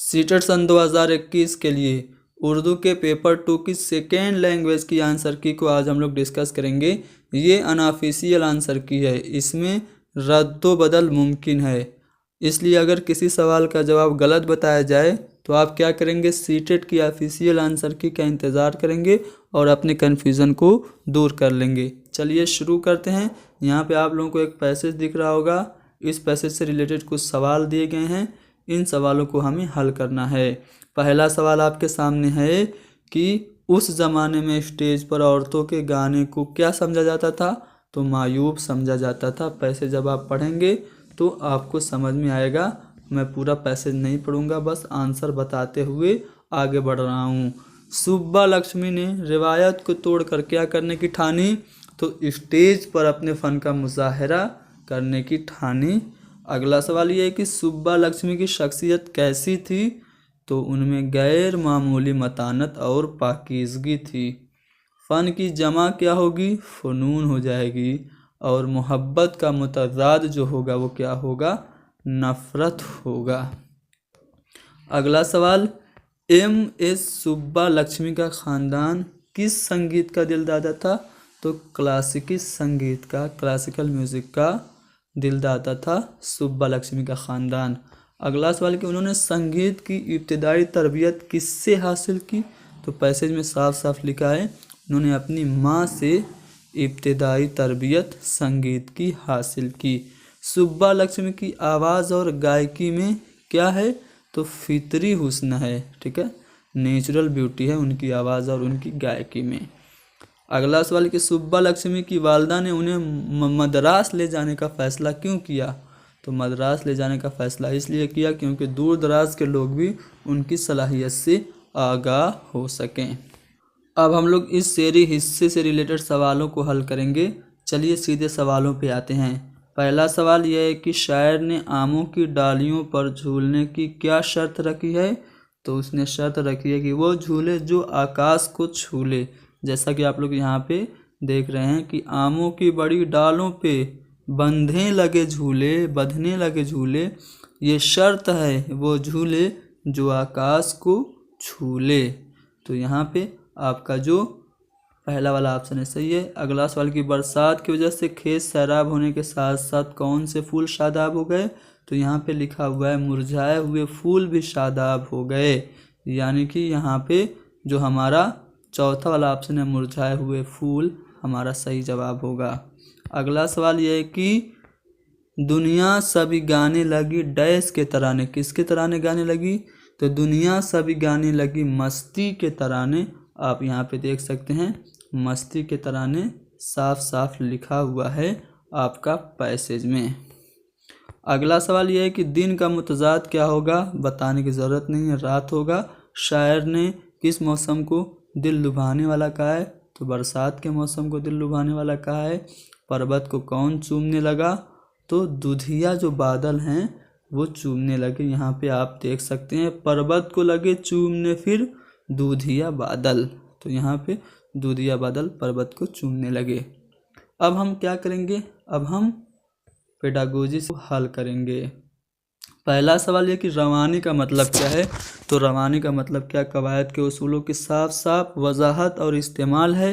CTET सन 2021 के लिए उर्दू के पेपर 2 की सेकेंड लैंग्वेज की आंसर की को आज हम लोग डिस्कस करेंगे। ये अनऑफिशियल आंसर की है, इसमें रद्दो बदल मुमकिन है। इसलिए अगर किसी सवाल का जवाब गलत बताया जाए तो आप क्या करेंगे, सीटेट की ऑफिशियल आंसर की का इंतज़ार करेंगे और अपने कन्फ्यूज़न को दूर कर लेंगे। चलिए शुरू करते हैं। यहाँ पे आप लोगों को एक पैसेज दिख रहा होगा। इस पैसेज से रिलेटेड कुछ सवाल दिए गए हैं, इन सवालों को हमें हल करना है। पहला सवाल आपके सामने है कि उस ज़माने में स्टेज पर औरतों के गाने को क्या समझा जाता था, तो मायूब समझा जाता था। पैसेज जब आप पढ़ेंगे तो आपको समझ में आएगा। मैं पूरा पैसेज नहीं पढ़ूंगा, बस आंसर बताते हुए आगे बढ़ रहा हूँ। सुब्बा लक्ष्मी ने रिवायत को तोड़कर क्या करने की ठानी, तो स्टेज पर अपने फ़न का मुजाहरा करने की ठानी। अगला सवाल ये है कि सुब्बा लक्ष्मी की शख्सियत कैसी थी, तो उनमें गैर मामूली मतानत और पाकीज़गी थी। फ़न की जमा क्या होगी, फ़नून हो जाएगी। और मोहब्बत का मुतज़ाद जो होगा वो क्या होगा, नफ़रत होगा। अगला सवाल, एम.एस. सुब्बा लक्ष्मी का ख़ानदान किस संगीत का दिलदादा था, तो क्लासिकी संगीत का, क्लासिकल म्यूज़िक का दिलदादा था सुब्बा लक्ष्मी का ख़ानदान। अगला सवाल कि उन्होंने संगीत की इब्तिदाई तरबियत किससे हासिल की, तो पैसेज में साफ साफ लिखा है उन्होंने अपनी माँ से इब्तिदाई तरबियत संगीत की हासिल की। सुब्बा लक्ष्मी की आवाज़ और गायकी में क्या है, तो फितरी हुस्न है, ठीक है, नेचुरल ब्यूटी है उनकी आवाज़ और उनकी गायकी में। अगला सवाल कि सुब्बा लक्ष्मी की वालदा ने उन्हें मद्रास ले जाने का फ़ैसला क्यों किया, तो मद्रास ले जाने का फ़ैसला इसलिए किया क्योंकि दूर दराज के लोग भी उनकी सलाहियत से आगाह हो सकें। अब हम लोग इस शेरी हिस्से से रिलेटेड सवालों को हल करेंगे। चलिए सीधे सवालों पे आते हैं। पहला सवाल यह है कि शायर ने आमों की डालियों पर झूलने की क्या शर्त रखी है, तो उसने शर्त रखी है कि वो झूले जो आकाश को छूले। जैसा कि आप लोग यहाँ पे देख रहे हैं कि आमों की बड़ी डालों पे बंधने लगे झूले, ये शर्त है वो झूले जो आकाश को छूले। तो यहाँ पे आपका जो पहला वाला ऑप्शन है सही है। अगला सवाल की बरसात की वजह से खेत सैराब होने के साथ साथ कौन से फूल शादाब हो गए, तो यहाँ पे लिखा हुआ है मुरझाए हुए फूल भी शादाब हो गए। यानी कि यहाँ पे जो हमारा चौथा वाला ऑप्शन है मुरझाए हुए फूल हमारा सही जवाब होगा। अगला सवाल यह है कि दुनिया सभी गाने लगी डैश के तराने, किसके तराने गाने लगी, तो दुनिया सभी गाने लगी मस्ती के तराने। आप यहाँ पे देख सकते हैं मस्ती के तराने साफ साफ लिखा हुआ है आपका पैसेज में। अगला सवाल यह है कि दिन का मुतज़ाद क्या होगा, बताने की ज़रूरत नहीं है, रात होगा। शायर ने किस मौसम को दिल लुभाने वाला कहा है, तो बरसात के मौसम को दिल लुभाने वाला कहा है। पर्वत को कौन चूमने लगा, तो दुधिया जो बादल हैं वो चूमने लगे। यहाँ पे आप देख सकते हैं पर्वत को लगे चूमने फिर दूधिया बादल, तो यहाँ पे दूधिया बादल पर्वत को चूमने लगे। अब हम क्या करेंगे, अब हम पेडागोजी से हल करेंगे। पहला सवाल ये कि रवानी का मतलब क्या है, तो रवानी का मतलब क्या कवायद के उसूलों की साफ साफ वजाहत और इस्तेमाल है,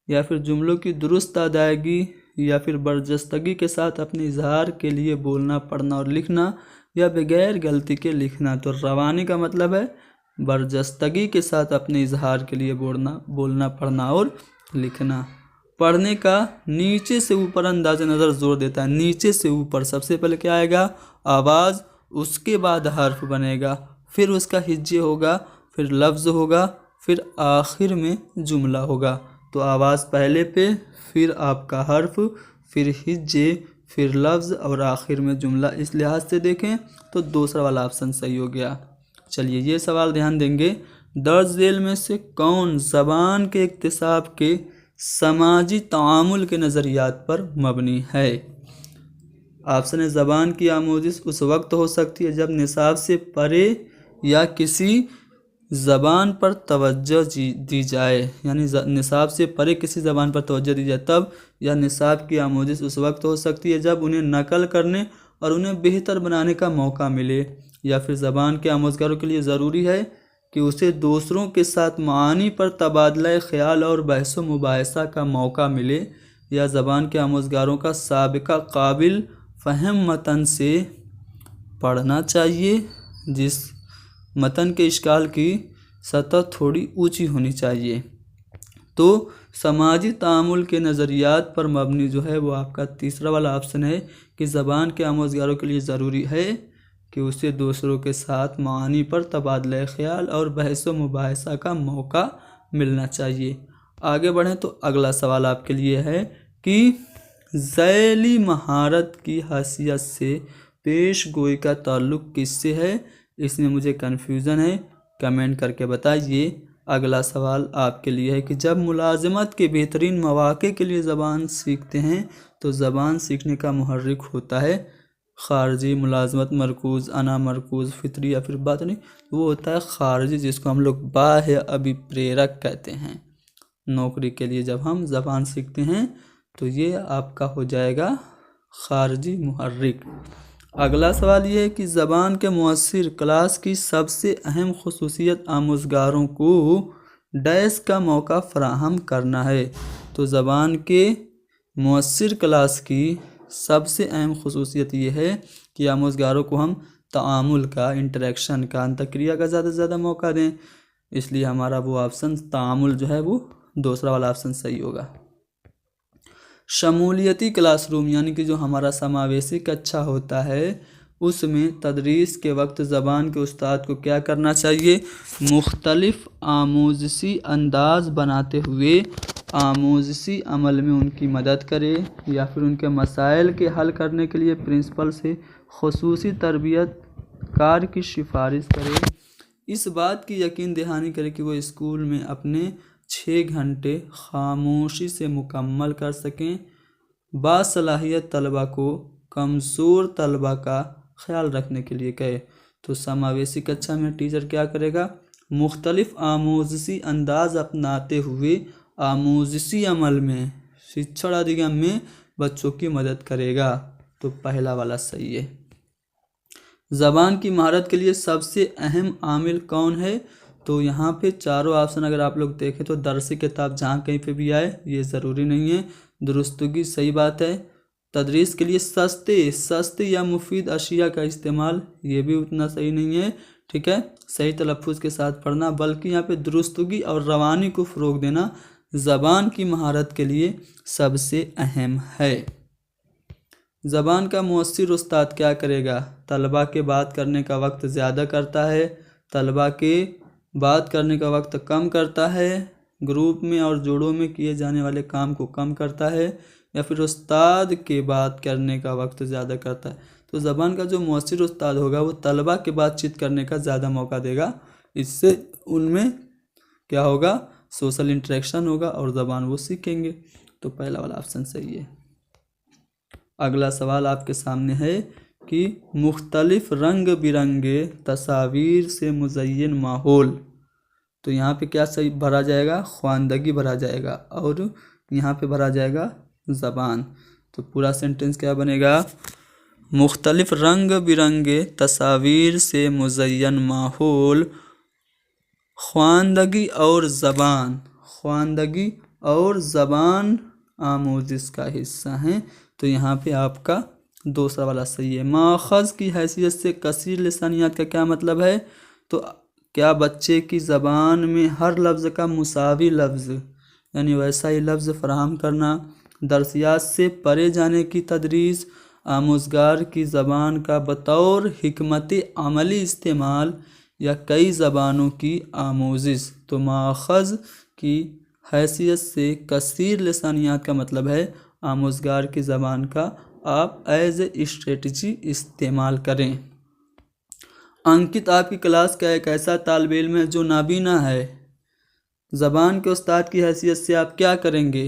या फिर जुमलों की दुरुस्त अदायगी, या फिर बर्जस्तगी के साथ अपने इजहार के लिए बोलना पढ़ना और लिखना, या बगैर गलती के लिखना। तो रवानी का मतलब है बर्जस्तगी के साथ अपने इजहार के लिए बोलना पढ़ना और लिखना। पढ़ने का नीचे से ऊपर अंदाज़ नज़र जोर देता है, नीचे से ऊपर सबसे पहले क्या आएगा, आवाज़, उसके बाद हर्फ बनेगा, फिर उसका हिज्जे होगा, फिर लफ्ज़ होगा, फिर आखिर में जुमला होगा। तो आवाज़ पहले पे, फिर आपका हर्फ, फिर हिज्जे, फिर लफ्ज़ और आखिर में जुमला। इस लिहाज से देखें तो दूसरा वाला ऑप्शन सही हो गया। चलिए ये सवाल ध्यान देंगे, दर्ज झेल में से कौन ज़बान के इक्तिसाब के समाजी तामुल के नज़रियात पर मबनी है। ऑप्शन है ज़बान की आमोजिश उस वक्त हो सकती है जब निसाब से परे या किसी ज़बान पर तवज्जो दी जाए, यानी निसाब से परे किसी ज़बान पर तवज्जो दी जाए तब, या निसाब की आमोजिश उस वक्त हो सकती है जब उन्हें नकल करने और उन्हें बेहतर बनाने का मौका मिले। या फिर ज़बान के आमोज़गारों के लिए ज़रूरी है कि उसे दूसरों के साथ मानी पर तबादला ख़्याल और बहस व मुबाहिसा का मौका मिले, या ज़बान के आमोज़गारों का साबिक़ा काबिल फ़हम मतन से पढ़ना चाहिए, जिस मतन के इश्काल की सतह थोड़ी ऊंची होनी चाहिए। तो समाजी तामुल के नज़रियात पर मबनी जो है वो आपका तीसरा वाला ऑप्शन है कि ज़बान के आमोज़गारों के लिए ज़रूरी है कि उसे दूसरों के साथ मानी पर तबादला ख़्याल और बहस व मुबाहिसा का मौका मिलना चाहिए। आगे बढ़ें तो अगला सवाल आपके लिए है कि ज़ैली महारत की हैसियत से पेश गोई का ताल्लुक़ किससे है। इसमें मुझे कन्फ्यूज़न है, कमेंट करके बताइए। अगला सवाल आपके लिए है कि जब मुलाज़मत के बेहतरीन मौक़े के लिए ज़बान सीखते हैं तो ज़बान सीखने का मुहर्रिक होता है ख़ारजी, मुलाज़मत मरकूज़, अना मरकूज़, फ़ितरी या फिर बातनी, वो होता है ख़ारजी, जिसको हम लोग बाह्य अभिप्रेरक कहते हैं। नौकरी के लिए जब हम ज़बान सीखते हैं तो ये आपका हो जाएगा ख़ारजी मुहर्रिक। अगला सवाल ये है कि ज़बान के मुअस्सिर क्लास की सबसे अहम ख़ुसूसियत आमोज़गारों को डैश का मौका फ़राहम करना है। तो ज़बान के मुअस्सिर क्लास की सबसे अहम ख़ुसूसियत ये है कि आमोज़गारों को हम तामुल का, इंटरेक्शन का, अंतक्रिया का ज़्यादा से ज़्यादा मौका दें। इसलिए हमारा वो ऑप्शन तामुल जो है वो दूसरा वाला ऑप्शन सही होगा। शमूलियती क्लासरूम यानी कि जो हमारा समावेशी कक्षा होता है उसमें तदरीस के वक्त ज़बान के उस्ताद को क्या करना चाहिए, मुख्तलिफ़ आमोज़ी अंदाज़ बनाते हुए आमोज़ी अमल में उनकी मदद करे, या फिर उनके मसाइल के हल करने के लिए प्रिंसिपल से ख़ुसूसी तरबियत कार की सिफारिश करे। इस बात की यकीन दहानी करे कि वो स्कूल में अपने 6 घंटे खामोशी से मुकम्मल कर सकें। बासलाहियत तलबा को कमज़ोर तलबा का ख्याल रखने के लिए कहे। तो समावेशी कक्षा में टीचर क्या करेगा, मुख्तलिफ़ आमोज़ी अंदाज़ अपनाते हुए आमोज़ी अमल में, शिक्षण अधिगम में बच्चों की मदद करेगा। तो पहला वाला सही है। ज़बान की महारत के लिए सबसे अहम आमिल कौन है। तो यहाँ पे चारों ऑप्शन अगर आप लोग देखें तो दरसी किताब जहाँ कहीं पे भी आए ये ज़रूरी नहीं है। दुरुस्तगी सही बात है। तदरीस के लिए सस्ते या मुफीद अशिया का इस्तेमाल, ये भी उतना सही नहीं है। ठीक है, सही तलफ़्फ़ुज़ के साथ पढ़ना, बल्कि यहाँ पे दुरुस्तगी और रवानी को फ़रोग देना ज़बान की महारत के लिए सबसे अहम है। ज़बान का मुअस्सिर उस्ताद क्या करेगा, तलबा के बात करने का वक्त ज़्यादा करता है, तलबा के बात करने का वक्त कम करता है, ग्रुप में और जोड़ों में किए जाने वाले काम को कम करता है, या फिर उस्ताद के बात करने का वक्त ज़्यादा करता है। तो ज़बान का जो मुअस्सिर उस्ताद होगा वो तलबा के बातचीत करने का ज़्यादा मौका देगा। इससे उनमें क्या होगा, सोशल इंटरेक्शन होगा और ज़बान वो सीखेंगे। तो पहला वाला ऑप्शन सही है। अगला सवाल आपके सामने है कि मुख्तलिफ रंग बिरंगे तस्वीर से मुज़य्यन माहौल। तो यहाँ पे क्या सही भरा जाएगा, ख्वानदगी भरा जाएगा, और यहाँ पे भरा जाएगा ज़बान। तो पूरा सेंटेंस क्या बनेगा, मुख्तलिफ रंग बिरंगे तस्वीर से मुज़य्यन माहौल, ख्वानदगी और ज़बान आमोज़िश का हिस्सा हैं। तो यहाँ पे आपका दूसरा वाला सही है। माखज़ की हैसियत से कसीर लिसानियात का क्या मतलब है। तो क्या बच्चे की ज़बान में हर लफ्ज़ का मुसावी लफ्ज़ यानी वैसा ही लफ्ज़ फ़राहम करना, दर्सियात से परे जाने की तदरीस, आमोज़गार की ज़बान का बतौर हिकमत अमली इस्तेमाल, या कई ज़बानों की आमोज़िश। तो माखज़ की हैसियत से कसीर लिसानियात का मतलब है आमोज़गार की ज़बान का आप एज ए स्ट्रेटजी इस्तेमाल करें। अंकित आपकी क्लास का एक ऐसा तालिब इल्म है जो नाबीना है। ज़बान के उस्ताद की हैसियत से आप क्या करेंगे,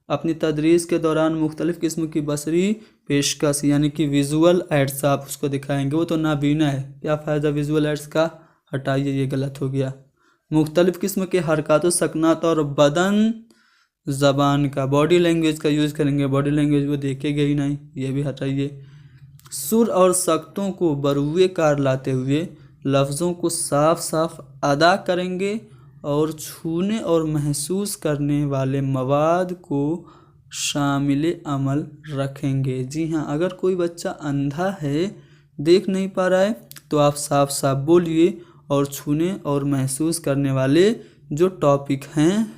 अपनी तदरीस के दौरान मुख्तलिफ़ किस्म की बसरी पेशकश यानी कि विजुअल एड्स आप उसको दिखाएंगे। वो तो नाबीना है, क्या फ़ायदा विजुअल एड्स का, हटाइए ये गलत हो गया। मुख्तलिफ़ किस्म के हरकत व सकनात और बदन ज़बान का बॉडी लैंग्वेज का यूज़ करेंगे, बॉडी लैंग्वेज वो देखेंगे ही नहीं, ये भी हटाइए। सुर और सक्तों को बरूए कार लाते हुए लफ्ज़ों को साफ साफ अदा करेंगे और छूने और महसूस करने वाले मवाद को शामिल अमल रखेंगे। जी हाँ, अगर कोई बच्चा अंधा है, देख नहीं पा रहा है, तो आप साफ साफ बोलिए और छूने और महसूस करने वाले जो टॉपिक हैं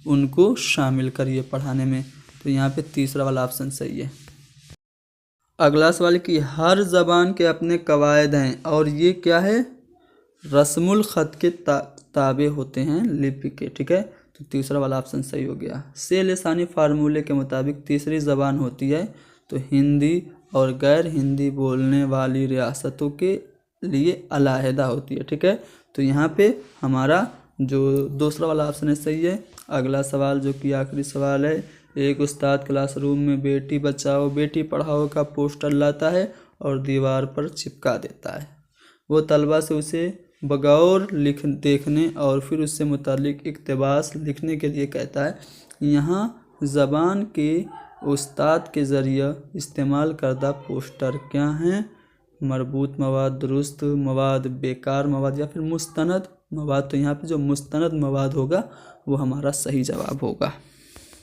उनको शामिल करिए पढ़ाने में। तो यहाँ पे तीसरा वाला ऑप्शन सही है। अगला सवाल कि हर ज़बान के अपने कवायद हैं और ये क्या है, रस्मुल ख़त के ताबे होते हैं लिपि के। ठीक है, तो तीसरा वाला ऑप्शन सही हो गया। से लिसानी फार्मूले के मुताबिक तीसरी ज़बान होती है तो हिंदी और गैर हिंदी बोलने वाली रियासतों के लिए अलहदा होती है। ठीक है, तो यहाँ पे हमारा जो दूसरा वाला ऑप्शन है सही है। अगला सवाल जो कि आखिरी सवाल है, एक उस्ताद क्लासरूम में बेटी बचाओ बेटी पढ़ाओ का पोस्टर लाता है और दीवार पर चिपका देता है। वो तलबा से उसे बगौर देखने और फिर उससे मुतालिक इक़्तिबास लिखने के लिए कहता है। यहाँ ज़बान के उस्ताद के ज़रिए इस्तेमाल करदा पोस्टर क्या हैं, मरबूत मवाद, दुरुस्त मवाद, बेकार मवाद या फिर मुस्तनद मवाद। तो यहाँ पे जो मुस्तनद मवाद होगा वो हमारा सही जवाब होगा।